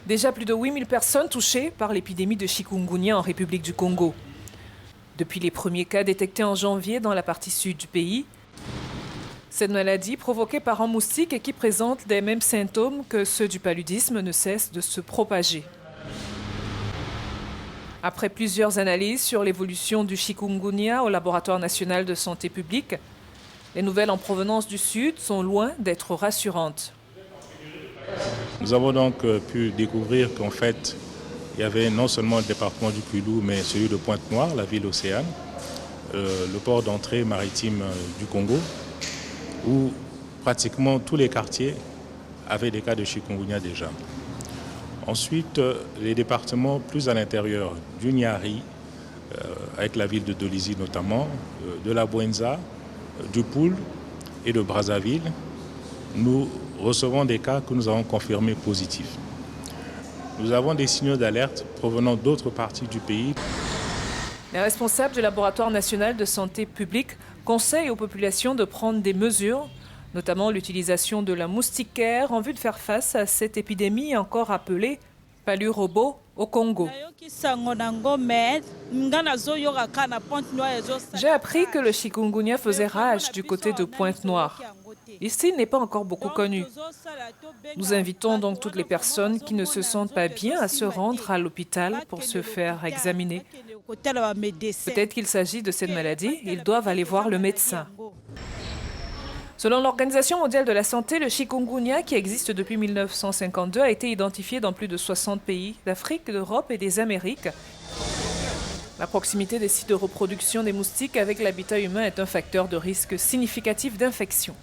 Déjà plus de 8000 personnes touchées par l'épidémie de chikungunya en République du Congo. Depuis les premiers cas détectés en janvier dans la partie sud du pays, cette maladie provoquée par un moustique et qui présente les mêmes symptômes que ceux du paludisme ne cesse de se propager. Après plusieurs analyses sur l'évolution du chikungunya au Laboratoire national de santé publique, les nouvelles en provenance du Sud sont loin d'être rassurantes. Nous avons donc pu découvrir qu'en fait, il y avait non seulement le département du Kwilu, mais celui de Pointe-Noire, la ville océane, le port d'entrée maritime du Congo, où pratiquement tous les quartiers avaient des cas de chikungunya déjà. Ensuite, les départements plus à l'intérieur du Niari, avec la ville de Dolisie notamment, de la Bouenza, du Poul et de Brazzaville, nous recevons des cas que nous avons confirmés positifs. Nous avons des signaux d'alerte provenant d'autres parties du pays. Les responsables du Laboratoire national de santé publique conseillent aux populations de prendre des mesures, notamment l'utilisation de la moustiquaire en vue de faire face à cette épidémie encore appelée palu-robot au Congo. J'ai appris que le chikungunya faisait rage du côté de Pointe-Noire. Ici, il n'est pas encore beaucoup connu. Nous invitons donc toutes les personnes qui ne se sentent pas bien à se rendre à l'hôpital pour se faire examiner. Peut-être qu'il s'agit de cette maladie, ils doivent aller voir le médecin. Selon l'Organisation mondiale de la santé, le chikungunya, qui existe depuis 1952, a été identifié dans plus de 60 pays d'Afrique, d'Europe et des Amériques. La proximité des sites de reproduction des moustiques avec l'habitat humain est un facteur de risque significatif d'infection.